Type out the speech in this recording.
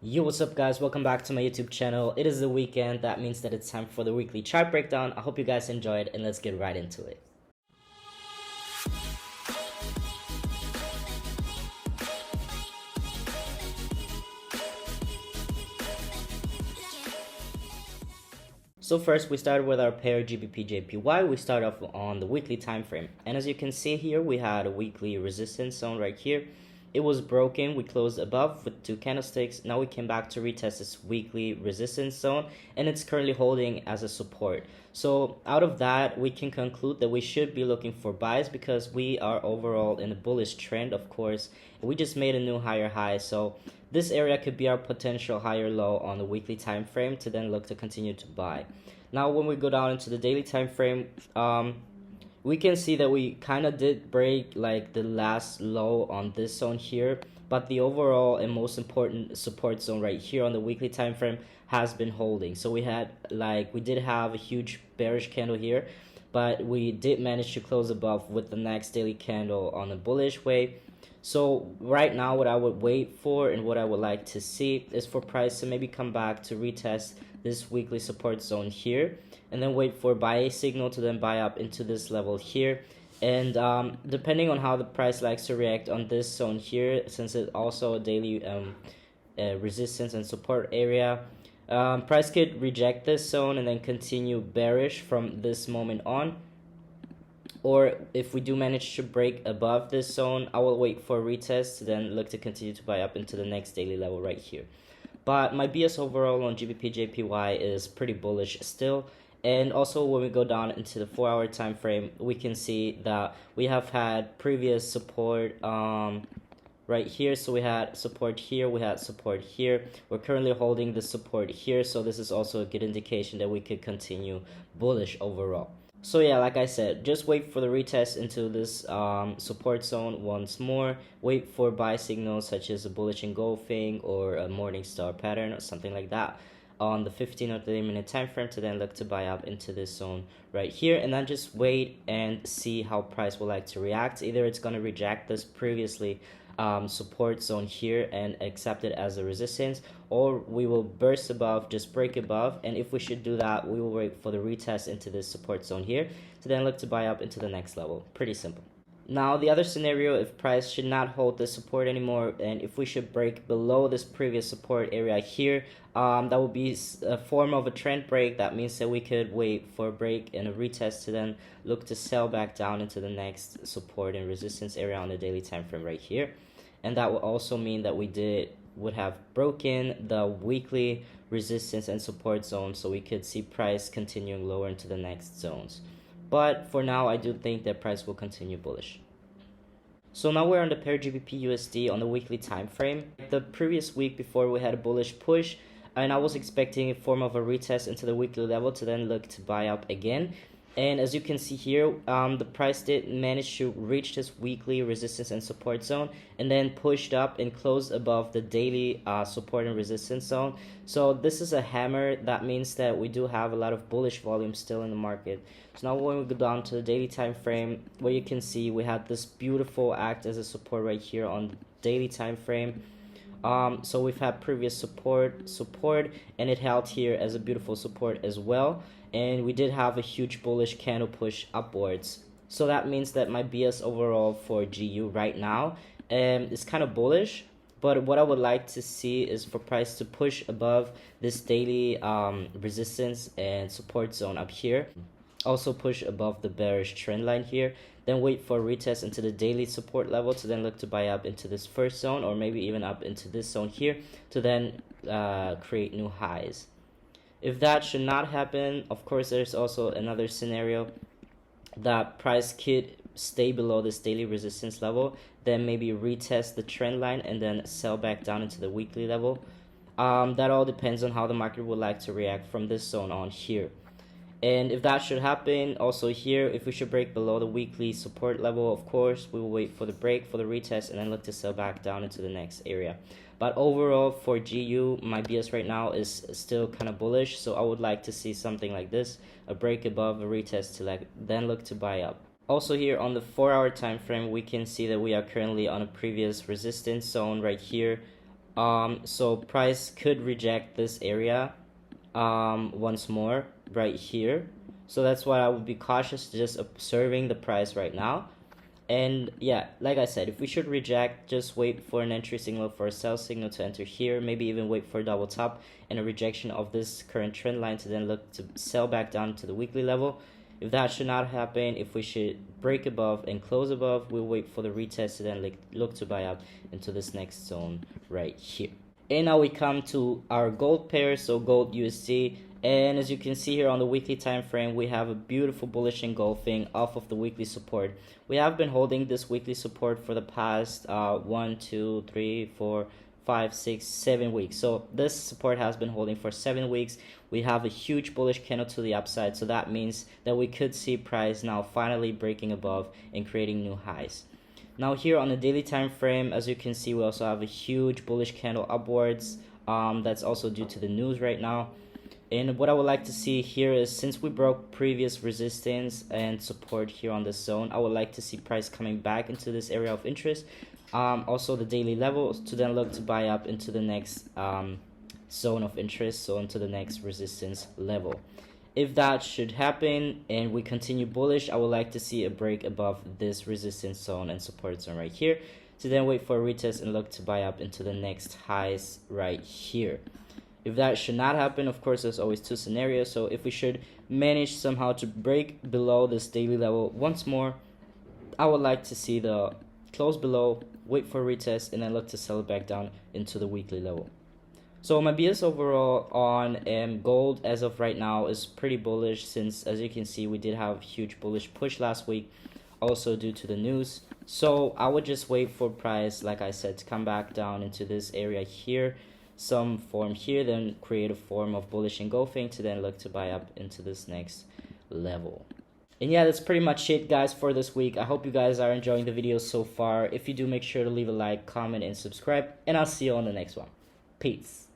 Yo, what's up guys? Welcome back to my YouTube channel. It is the weekend. That means that it's time for the weekly chart breakdown. I hope you guys enjoyed and let's get right into it. So first we started with our pair GBPJPY. We start off on the weekly time frame. And as you can see here, we had a weekly resistance zone right here. It was broken. We closed above with two candlesticks. Now we came back to retest this weekly resistance zone, and it's currently holding as a support. So out of that, we can conclude that we should be looking for buys because we are overall in a bullish trend, of course. We just made a new higher high, so this area could be our potential higher low on the weekly time frame to then look to continue to buy. Now when we go down into the daily time frame, we can see that we kind of did break like the last low on this zone here, but the overall and most important support zone right here on the weekly time frame has been holding. So we did have a huge bearish candle here, but we did manage to close above with the next daily candle on a bullish way. So right now what I would wait for and what I would like to see is for price to maybe come back to retest this weekly support zone here, and then wait for buy signal to then buy up into this level here. And depending on how the price likes to react on this zone here, since it's also a daily resistance and support area, price could reject this zone and then continue bearish from this moment on. Or if we do manage to break above this zone, I will wait for a retest to then look to continue to buy up into the next daily level right here. But my BS overall on GBPJPY is pretty bullish still. And also when we go down into the 4-hour time frame, we can see that we have had previous support right here. So we had support here, we had support here. We're currently holding the support here, so this is also a good indication that we could continue bullish overall. So yeah, like I said, just wait for the retest into this support zone once more. Wait for buy signals such as a bullish engulfing or a morning star pattern or something like that on the 15 or 30 minute time frame to then look to buy up into this zone right here, and then just wait and see how price will like to react. Either it's going to reject this previously support zone here and accept it as a resistance, or we will burst above, just break above, and if we should do that, we will wait for the retest into this support zone here to then look to buy up into the next level. Pretty simple. Now the other scenario, if price should not hold the support anymore and if we should break below this previous support area here, that would be a form of a trend break. That means that we could wait for a break and a retest to then look to sell back down into the next support and resistance area on the daily time frame right here. And that will also mean that we would have broken the weekly resistance and support zone, so we could see price continuing lower into the next zones. But for now, I do think that price will continue bullish. So now we're on the pair GBPUSD on the weekly time frame. The previous week before, we had a bullish push, and I was expecting a form of a retest into the weekly level to then look to buy up again. And as you can see here, the price did manage to reach this weekly resistance and support zone and then pushed up and closed above the daily support and resistance zone. So this is a hammer. That means that we do have a lot of bullish volume still in the market. So now when we go down to the daily time frame, where you can see we had this beautiful act as a support right here on the daily time frame. So we've had previous support, and it held here as a beautiful support as well. And we did have a huge bullish candle push upwards. So that means that my BS overall for GU right now is kind of bullish. But what I would like to see is for price to push above this daily resistance and support zone up here. Also push above the bearish trend line here. Then wait for a retest into the daily support level to then look to buy up into this first zone, or maybe even up into this zone here to then create new highs. If that should not happen, of course, there's also another scenario that price could stay below this daily resistance level, then maybe retest the trend line and then sell back down into the weekly level. That all depends on how the market would like to react from this zone on here. And if that should happen, also here, if we should break below the weekly support level, of course, we will wait for the break, for the retest, and then look to sell back down into the next area. But overall, for GU, my BS right now is still kind of bullish, so I would like to see something like this, a break above, a retest to then look to buy up. Also here on the 4-hour time frame, we can see that we are currently on a previous resistance zone right here. So price could reject this area once more right here. So that's why I would be cautious, just observing the price right now. And yeah, like I said, if we should reject, just wait for an entry signal, for a sell signal to enter here, maybe even wait for a double top and a rejection of this current trend line to then look to sell back down to the weekly level. If that should not happen, if we should break above and close above, we'll wait for the retest to then look to buy up into this next zone right here. And now we come to our gold pair, so gold USD. And as you can see here on the weekly time frame, we have a beautiful bullish engulfing off of the weekly support. We have been holding this weekly support for the past 1, 2, 3, 4, 5, 6, 7 weeks. So this support has been holding for 7 weeks. We have a huge bullish candle to the upside, so that means that we could see price now finally breaking above and creating new highs. Now here on the daily time frame, as you can see, we also have a huge bullish candle upwards. That's also due to the news right now. And what I would like to see here is, since we broke previous resistance and support here on this zone, I would like to see price coming back into this area of interest. Also the daily levels to then look to buy up into the next zone of interest, so into the next resistance level. If that should happen and we continue bullish, I would like to see a break above this resistance zone and support zone right here to then wait for a retest and look to buy up into the next highs right here. If that should not happen, of course, there's always two scenarios. So if we should manage somehow to break below this daily level once more, I would like to see the close below, wait for a retest, and then look to sell it back down into the weekly level. So my BS overall on gold as of right now is pretty bullish, since as you can see, we did have a huge bullish push last week, also due to the news. So I would just wait for price, like I said, to come back down into this area here, some form here, then create a form of bullish engulfing to then look to buy up into this next level. And yeah, that's pretty much it, guys, for this week. I hope you guys are enjoying the video so far. If you do, make sure to leave a like, comment, and subscribe, and I'll see you on the next one. Peace.